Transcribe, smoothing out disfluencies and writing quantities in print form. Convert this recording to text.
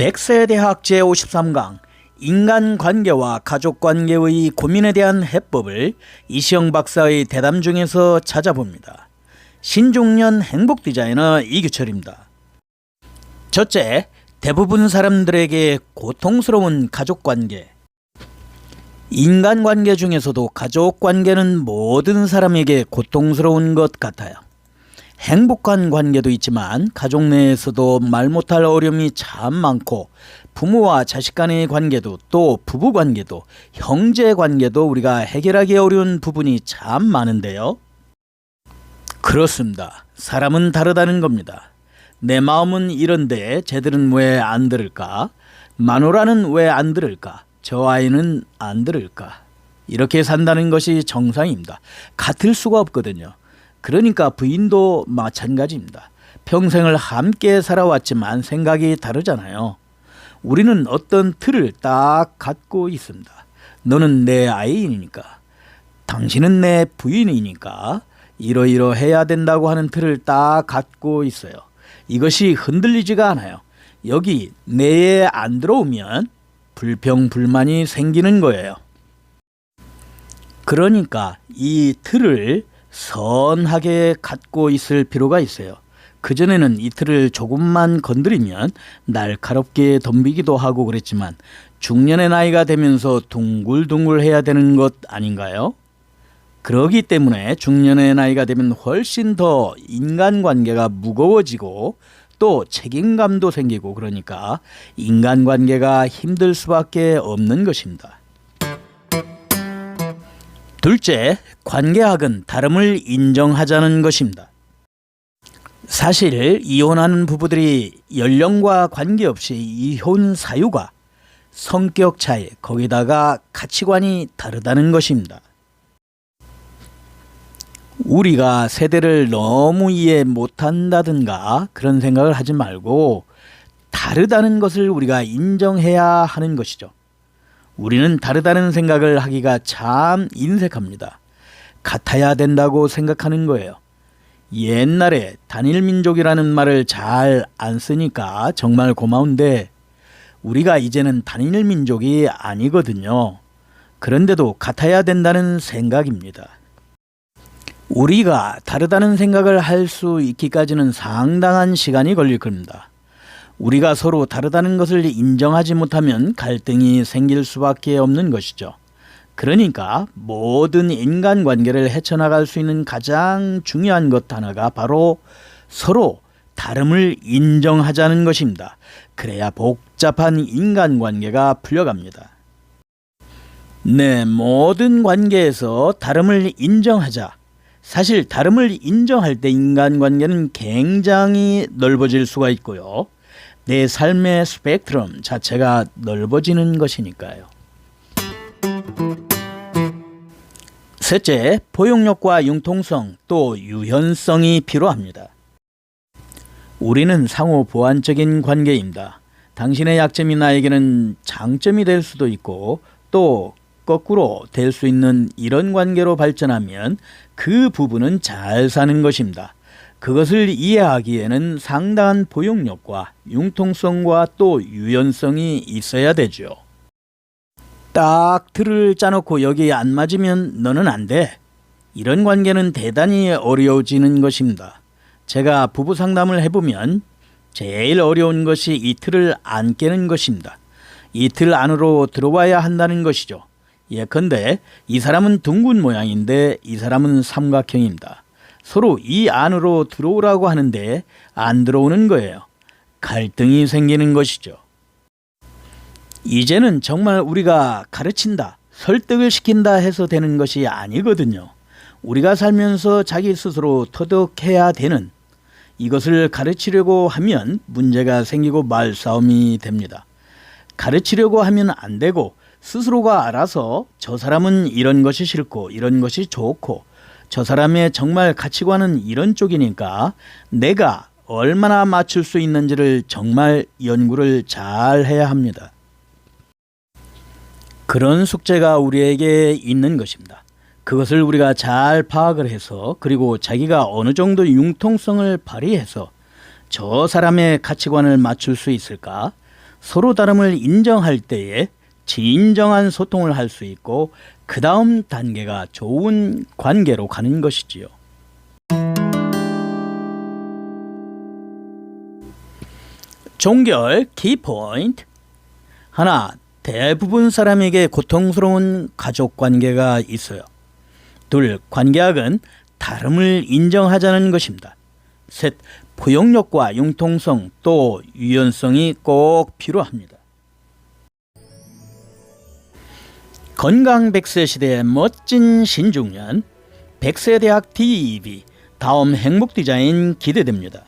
백세대학 제53강 인간관계와 가족관계의 고민에 대한 해법을 이시영 박사의 대담 중에서 찾아봅니다. 신중년 행복디자이너 이규철입니다. 첫째, 대부분 사람들에게 고통스러운 가족관계. 인간관계 중에서도 가족관계는 모든 사람에게 고통스러운 것 같아요. 행복한 관계도 있지만 가족 내에서도 말 못할 어려움이 참 많고, 부모와 자식 간의 관계도, 또 부부 관계도, 형제 관계도 우리가 해결하기 어려운 부분이 참 많은데요. 그렇습니다. 사람은 다르다는 겁니다. 내 마음은 이런데 쟤들은 왜 안 들을까? 마누라는 왜 안 들을까? 저 아이는 안 들을까? 이렇게 산다는 것이 정상입니다. 같을 수가 없거든요. 그러니까 부인도 마찬가지입니다. 평생을 함께 살아왔지만 생각이 다르잖아요. 우리는 어떤 틀을 딱 갖고 있습니다. 너는 내 아이이니까, 당신은 내 부인이니까 이러이러해야 된다고 하는 틀을 딱 갖고 있어요. 이것이 흔들리지가 않아요. 여기 내에 안 들어오면 불평불만이 생기는 거예요. 그러니까 이 틀을 선하게 갖고 있을 필요가 있어요. 그전에는 이 틀을 조금만 건드리면 날카롭게 덤비기도 하고 그랬지만, 중년의 나이가 되면서 둥글둥글해야 되는 것 아닌가요? 그러기 때문에 중년의 나이가 되면 훨씬 더 인간관계가 무거워지고 또 책임감도 생기고, 그러니까 인간관계가 힘들 수밖에 없는 것입니다. 둘째, 관계학은 다름을 인정하자는 것입니다. 사실 이혼하는 부부들이 연령과 관계없이 이혼 사유가 성격 차이, 거기다가 가치관이 다르다는 것입니다. 우리가 세대를 너무 이해 못한다든가 그런 생각을 하지 말고 다르다는 것을 우리가 인정해야 하는 것이죠. 우리는 다르다는 생각을 하기가 참 인색합니다. 같아야 된다고 생각하는 거예요. 옛날에 단일민족이라는 말을 잘 안 쓰니까 정말 고마운데, 우리가 이제는 단일민족이 아니거든요. 그런데도 같아야 된다는 생각입니다. 우리가 다르다는 생각을 할 수 있기까지는 상당한 시간이 걸릴 겁니다. 우리가 서로 다르다는 것을 인정하지 못하면 갈등이 생길 수밖에 없는 것이죠. 그러니까 모든 인간관계를 헤쳐나갈 수 있는 가장 중요한 것 하나가 바로 서로 다름을 인정하자는 것입니다. 그래야 복잡한 인간관계가 풀려갑니다. 네, 모든 관계에서 다름을 인정하자. 사실 다름을 인정할 때 인간관계는 굉장히 넓어질 수가 있고요. 내 삶의 스펙트럼 자체가 넓어지는 것이니까요. 셋째, 포용력과 융통성, 또 유연성이 필요합니다. 우리는 상호 보완적인 관계입니다. 당신의 약점이 나에게는 장점이 될 수도 있고, 또 거꾸로 될 수 있는 이런 관계로 발전하면 그 부부는 잘 사는 것입니다. 그것을 이해하기에는 상당한 포용력과 융통성과 또 유연성이 있어야 되죠. 딱 틀을 짜놓고 여기에 안 맞으면 너는 안 돼. 이런 관계는 대단히 어려워지는 것입니다. 제가 부부 상담을 해보면 제일 어려운 것이 이 틀을 안 깨는 것입니다. 이 틀 안으로 들어와야 한다는 것이죠. 예컨대 이 사람은 둥근 모양인데 이 사람은 삼각형입니다. 서로 이 안으로 들어오라고 하는데 안 들어오는 거예요. 갈등이 생기는 것이죠. 이제는 정말 우리가 가르친다, 설득을 시킨다 해서 되는 것이 아니거든요. 우리가 살면서 자기 스스로 터득해야 되는, 이것을 가르치려고 하면 문제가 생기고 말싸움이 됩니다. 가르치려고 하면 안 되고 스스로가 알아서 저 사람은 이런 것이 싫고 이런 것이 좋고, 저 사람의 정말 가치관은 이런 쪽이니까 내가 얼마나 맞출 수 있는지를 정말 연구를 잘 해야 합니다. 그런 숙제가 우리에게 있는 것입니다. 그것을 우리가 잘 파악을 해서, 그리고 자기가 어느 정도 융통성을 발휘해서 저 사람의 가치관을 맞출 수 있을까? 서로 다름을 인정할 때에 진정한 소통을 할 수 있고 그 다음 단계가 좋은 관계로 가는 것이지요. 종결 키포인트. 하나, 대부분 사람에게 고통스러운 가족관계가 있어요. 둘, 관계학은 다름을 인정하자는 것입니다. 셋, 포용력과 융통성 또 유연성이 꼭 필요합니다. 건강 100세 시대의 멋진 신중년, 100세대학 TV, 다음 행복 디자인 기대됩니다.